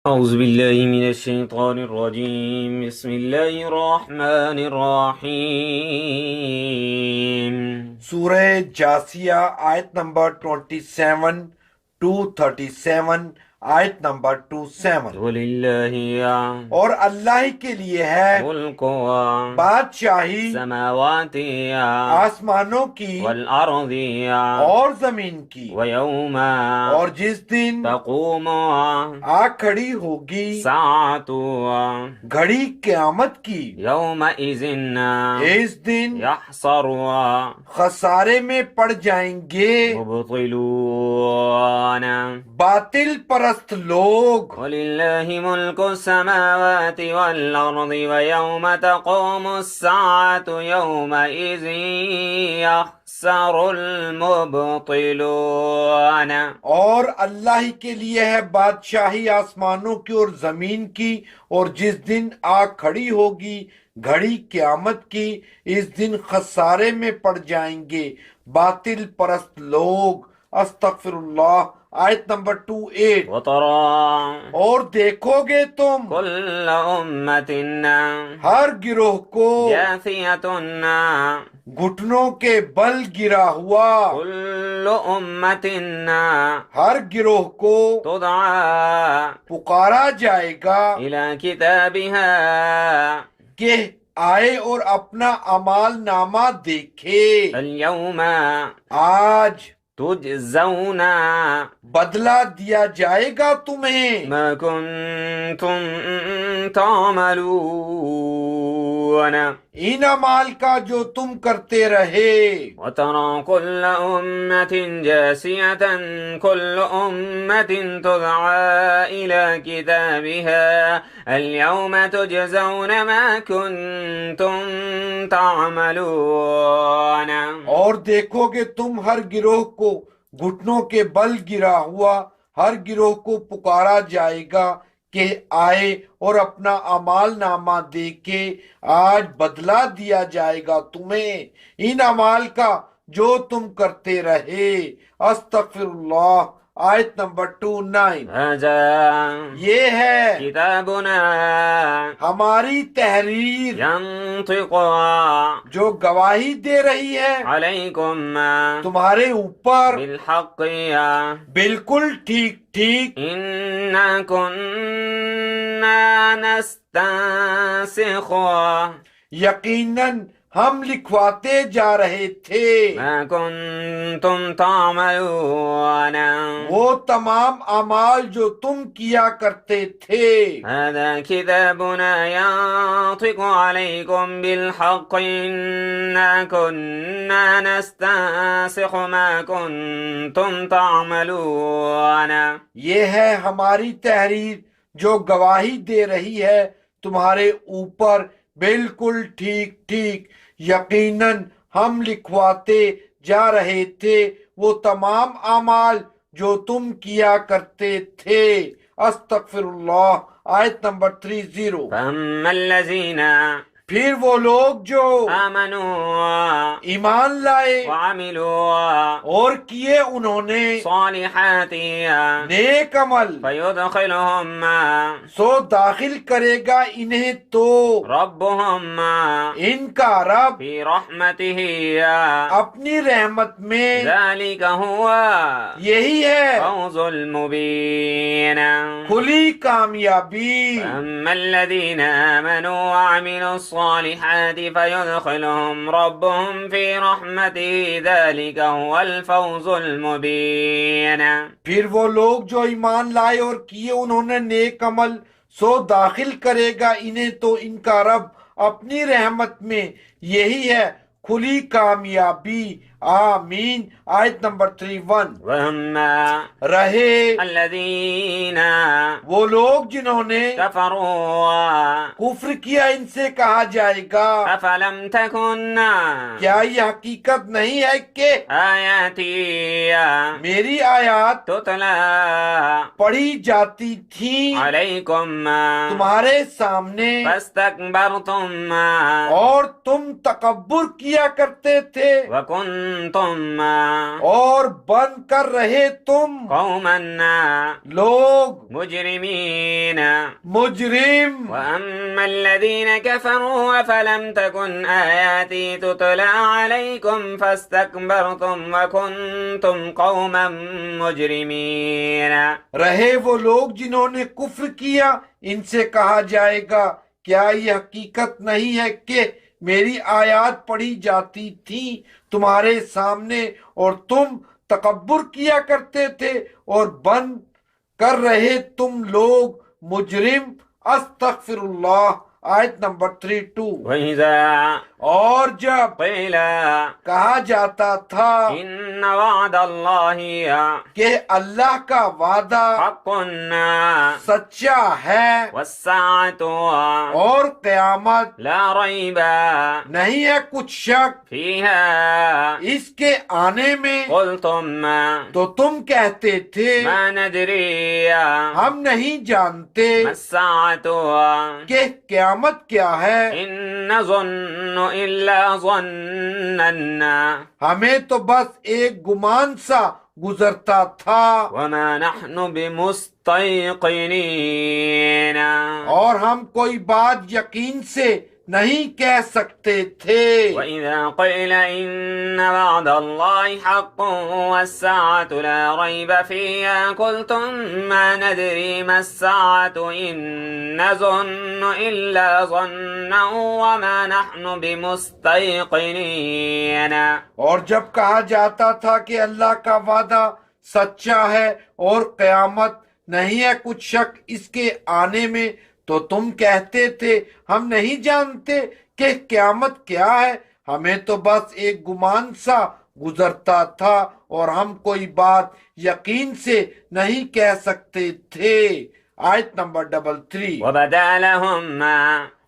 أعوذ بالله من الشيطان الرجيم بسم الله الرحمن الرحيم سورہ جاسیہ آیت نمبر 27 ٹو 37 آیت نمبر 27 وللہ اور اللہ ہی کے لیے ہے ملک بادشاہی السماوات آسمانوں کی والأرض اور زمین کی ويوم اور جس دن تقوم آ کھڑی ہوگی الساعة گھڑی قیامت کی يومئذ اس دن يحصر خسارے میں پڑ جائیں گے مبطلون باطل پرست لوگ وَلِلَّهِ مُلْكُ السَّمَاوَاتِ وَالْأَرْضِ وَيَوْمَ تَقُومُ السَّاعَةُ يَوْمَئِذٍ يَخْسَرُ الْمُبْطِلُونَ اور اللہ ہی کے لیے ہے بادشاہی آسمانوں کی اور زمین کی اور جس دن آ کھڑی ہوگی گھڑی قیامت کی اس دن خسارے میں پڑ جائیں گے باطل پرست لوگ۔ استغفر اللہ۔ آیت نمبر 28۔ وَتَرَى اور دیکھو گے تم كُلَّ أُمَّةٍ ہر گروہ کو جَاثِيَةٌ گھٹنوں کے بل گرا ہوا، كُلُّ أُمَّةٍ ہر گروہ کو تُدْعَى پکارا جائے گا إِلَى كِتَابِهَا کہ آئے اور اپنا اعمال نامہ دیکھے۔ الْيَوْمَ آج تُجْزَوْنَ بدلہ دیا جائے گا تمہیں مَا كُنتُمْ تَعْمَلُونَ ان اعمال کا جو تم کرتے رہے۔ وَتَرَى كُلَّ أُمَّةٍ جَاثِيَةً كُلُّ أُمَّةٍ تُدْعَى إِلَى كِتَابِهَا الْيَوْمَ تُجْزَوْنَ مَا كُنتُمْ تَعْمَلُونَ اور دیکھو گے تم ہر گروہ کو گھٹنوں کے بل گرا ہوا، ہر گروہ کو پکارا جائے گا کہ آئے اور اپنا اعمال نامہ دیکھے، آج بدلہ دیا جائے گا تمہیں ان اعمال کا جو تم کرتے رہے۔ استغفر اللہ۔ آیت نمبر 29۔ هذا یہ ہے كتابنا ہماری تحریر ينطق جو گواہی دے رہی ہے عليكم تمہارے اوپر بالحق بالکل ٹھیک ٹھیک۔ إنا كنا نستنسخ یقیناً ہم لکھواتے جا رہے تھے ما كنتم تعملون وہ تمام اعمال جو تم کیا کرتے تھے۔ هذا كتابنا ينطق عليكم بالحق إنا كنا نستنسخ ما كنتم تعملون یہ ہے ہماری تحریر جو گواہی دے رہی ہے تمہارے اوپر بالکل ٹھیک ٹھیک۔ یقیناً ہم لکھواتے جا رہے تھے وہ تمام اعمال جو تم کیا کرتے تھے۔ استغفر اللہ۔ آیت نمبر 30۔ فأما الذين پھر وہ لوگ جو آمنوا ایمان لائے وعملوا اور کیے انہوں نے صالحات نیک عمل، فيدخلهم سو داخل کرے گا انہیں تو ربهم ان کا رب في رحمته اپنی رحمت میں۔ ذلك هو یہی ہے فوز المبين کھلی کامیابی۔ أما الذين آمنوا وعملوا الصالحات فيدخلهم ربهم في رحمته ذلك هو الفوز المبين پھر وہ لوگ جو ایمان لائے اور کیے انہوں نے نیک عمل، سو داخل کرے گا انہیں تو ان کا رب اپنی رحمت میں۔ یہی ہے کھلی کامیابی۔ آمین۔ آیت نمبر 31۔ وأما رہے الذين وہ لوگ جنہوں نے كفروا کفر کیا ان سے کہا جائے گا أفلم تكن کیا یہ حقیقت نہیں ہے کہ آياتي میری آیات تتلى پڑھی جاتی تھی عليكم تمہارے سامنے فاستكبرتم اور تم تکبر کیا کرتے تھے وكنتم كنتم اور بن کر رہے تم قوما لوگ مجرمين مجرم. وأما الذين كفروا فلم تكن آياتي تتلى عليكم فاستكبرتم وكنتم قوما مجرمين. رہے وہ لوگ جنہوں نے کفر کیا، ان سے کہا جائے گا کیا یہ حقیقت نہیں ہے کہ میری آیات پڑھی جاتی تھی تمہارے سامنے اور تم تکبر کیا کرتے تھے اور بن کر رہے تم لوگ مجرم. استغفر اللہ. آیت نمبر 32. وإذا اور جب قيل کہا جاتا تھا إن وعد الله کہ اللہ کا وعدہ حق سچا ہے والساعة اور قیامت لا ريب نہیں ہے کچھ شک فيها اس کے آنے میں، قلتم تو تم کہتے تھے ما ندري ہم نہیں جانتے ما الساعة کہ قیامت کیا ہے، إن نظن إلا ظننا ہمیں تو بس ایک گمان سا گزرتا تھا وما نحن بمستيقنين. اور ہم کوئی بات یقین سے نہیں کہہ سکتے تھے. وإذا قيل إن وعد الله حق والساعة لا ريب فيها قلتم ما ندري ما الساعة إن نظن إلا ظنا وما نحن بمستيقنين. اور جب کہا جاتا تھا کہ اللہ کا وعدہ سچا ہے اور قیامت نہیں ہے کچھ شک اس کے آنے میں، تو تم کہتے تھے ہم نہیں جانتے کہ قیامت کیا ہے، ہمیں تو بس ایک گمان سا گزرتا تھا اور ہم کوئی بات یقین سے نہیں کہہ سکتے تھے. آیت نمبر 33. وبدا لهم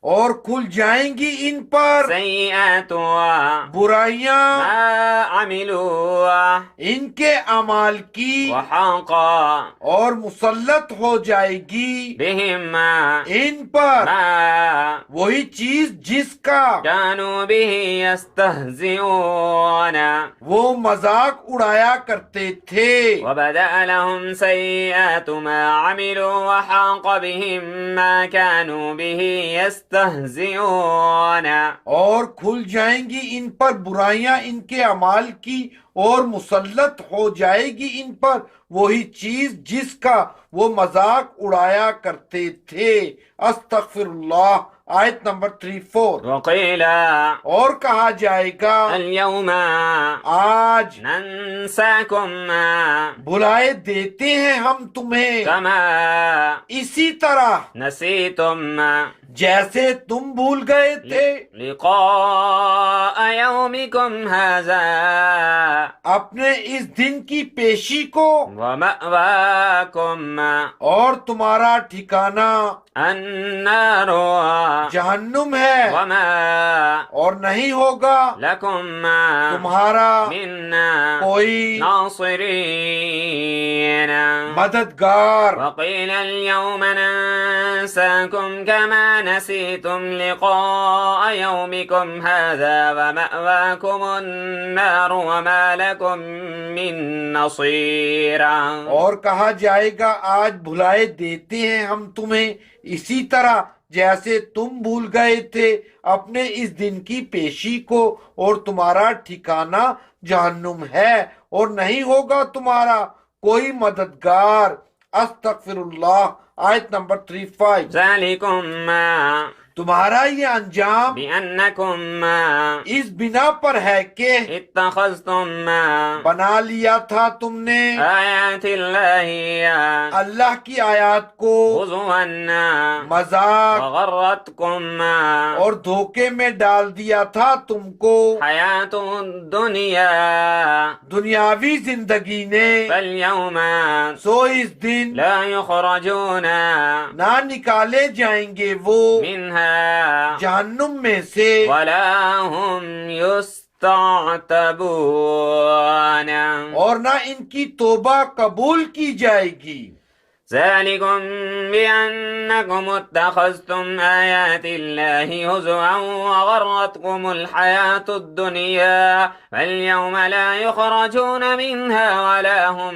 اور کھل جائیں گی ان پر سيئات برائیاں ما عملوا ان کے اعمال کی، وحاق اور مسلط ہو جائے گی بهم ان پر ما وہی چیز جس کا كانوا به يستهزئون. وہ مذاق اڑایا کرتے تھے. وبدأ لهم سيئات ما عملوا وحاق بهم ما كانوا به يستهزئون. اور کھل جائیں گی ان پر برائیاں ان کے اعمال کی، اور مسلط ہو جائے گی ان پر وہی چیز جس کا وہ مذاق اڑایا کرتے تھے. استغفر اللہ. آیت نمبر 34. وقيل اور کہا جائے گا اليوم آج ننساكم بلائے دیتے ہیں ہم تمہیں كما اسی طرح نسيتم جیسے تم بھول گئے تھے لقاء يومكم هذا اپنے اس دن کی پیشی کو، ومأواكم اور تمہارا ٹھکانہ النار جہنم ہے، وما اور نہیں ہوگا لكم تمہارا من کوئی ناصرين. مددگار. وقيل اليوم ننساكم كما نسيتم لقاء يومكم هذا ومأواكم النار وما لكم من نصير. اور کہا جائے گا آج بھلائے دیتے ہیں ہم تمہیں اسی طرح جیسے تم بھول گئے تھے اپنے اس دن کی پیشی کو، اور تمہارا ٹھکانہ جہنم ہے اور نہیں ہوگا تمہارا کوئی مددگار. استغفر اللہ. آیت نمبر 35. ذلكم تمہارا یہ انجام بأنكم اس بنا پر ہے کہ اتخذتم بنا لیا تھا تم نے آیات اللہ اللہ کی آیات کو ہزوا مذاق وغرتکم اور دھوکے میں ڈال دیا تھا تم کو حیات الدنیا دنیاوی زندگی نے. فالیوم سو اس دن لا یخرجون نہ نکالے جائیں گے وہ منها جہنم میں سے ولا هم يستعتبون اور نہ ان کی توبہ قبول کی جائے گی. ذلكم بأن أنكم اتخذتم آيات الله هزوا وغرتكم الحياة الدنيا فاليوم لا يخرجون منها ولا هم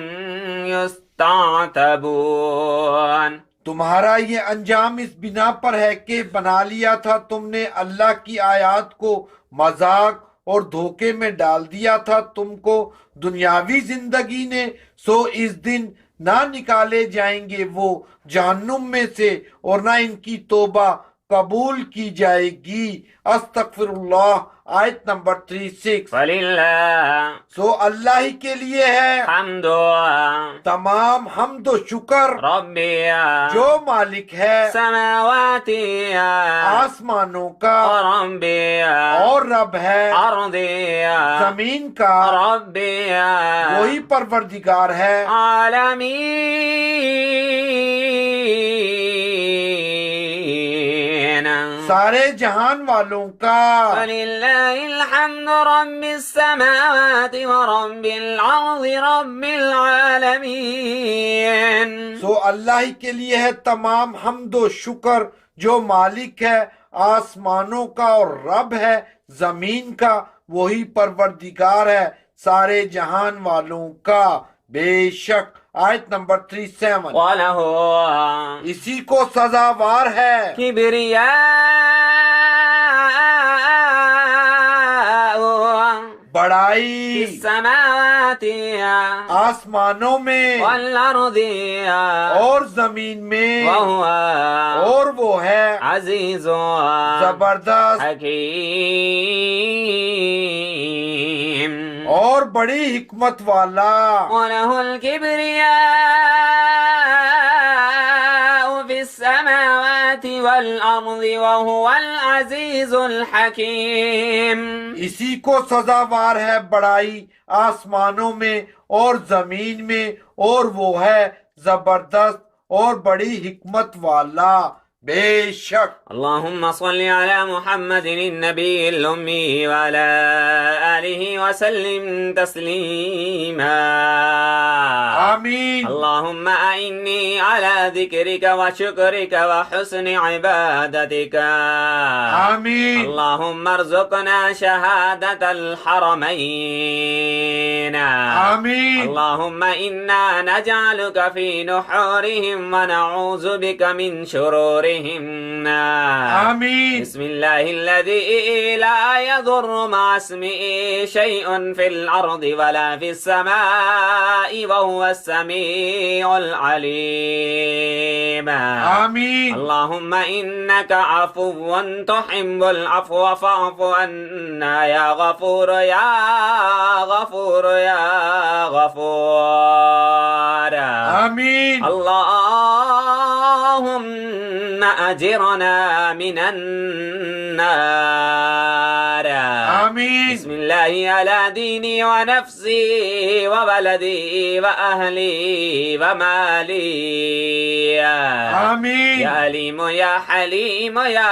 يستعتبون. تمہارا یہ انجام اس بنا پر ہے کہ بنا لیا تھا تم نے اللہ کی آیات کو مذاق اور دھوکے میں ڈال دیا تھا تم کو دنیاوی زندگی نے، سو اس دن نہ نکالے جائیں گے وہ جہنم میں سے اور نہ ان کی توبہ قبول کی جائے گی. استغفر اللہ. آیت نمبر 36. فللہ سو اللہ ہی کے لیے ہے حمد تمام حمد و شکر، ربی جو مالک ہے سماواتی آسمانوں کا ربی اور رب ہے ارضی زمین کا، ربی وہی پروردگار ہے عالمین. سارے جہان والوں کا. فللہ الحمد رب السماوات ورب الارض رب العالمین. سو اللہ ہی کے لیے ہے تمام حمد و شکر، جو مالک ہے آسمانوں کا اور رب ہے زمین کا، وہی پروردگار ہے سارے جہان والوں کا بے شک. آیت نمبر 37. وَلَهُ اسی کو سزاوار ہے کبریاء بڑائی فی السماوات آسمانوں میں والارض اور زمین میں، وهو اور وہ ہے عزیز زبردست حکیم. اور بڑی حکمت والا. وَلَهُ الْكِبْرِيَاءُ فِي السَّمَاوَاتِ وَالْأَرْضِ وَهُوَ الْعَزِيزُ الْحَكِيمُ. اسی کو سزاوار ہے بڑائی آسمانوں میں اور زمین میں، اور وہ ہے زبردست اور بڑی حکمت والا بے شک. اللهم صل على محمد النبي الأمي وعلى آله وسلم تسليما. آمین. اللهم أعني على ذكرك وشكرك وحسن عبادتك. آمین. اللهم ارزقنا شهادة الحرمين. آمین. اللهم إنا نجعلك في نحورهم ونعوذ بك من شرورهم. آمین. بسم الله الذي لا يضر مع اسمه شيء في الأرض ولا في السماء وهو السميع العليم. آمین. اللهم إنك عفو تحب العفو فاعف عنا يا غفور يا غفور يا غفور. آمین. اللهم أجرنا من النار. آمین. بسم الله على ديني ونفسي وولدي وأهلي ومالي. آمین. يا عليم يا حليم يا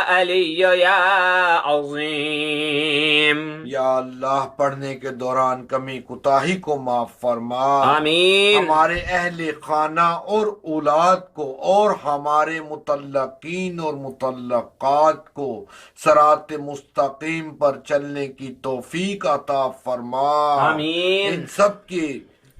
علي يا عظيم. یا اللہ پڑھنے کے دوران کمی کوتاہی کو معاف فرما. آمین. ہمارے اہل خانہ اور اولاد کو اور ہمارے متعلقین اور متعلقات کو صراط مستقیم پر چلنے کی توفیق عطا فرما. آمین. ان سب کے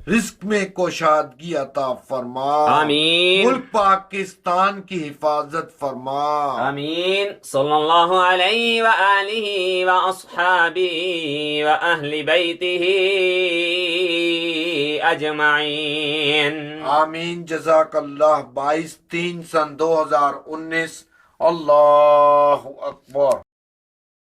رزق میں کوشادگی عطا فرما. آمین. ملک پاکستان کی حفاظت فرما. آمین. صلی اللہ علیہ وآلہ وأصحابہ وأہل بیتہ اجمعین. آمین. جزاک اللہ. 22/3/2019. اللہ اکبر.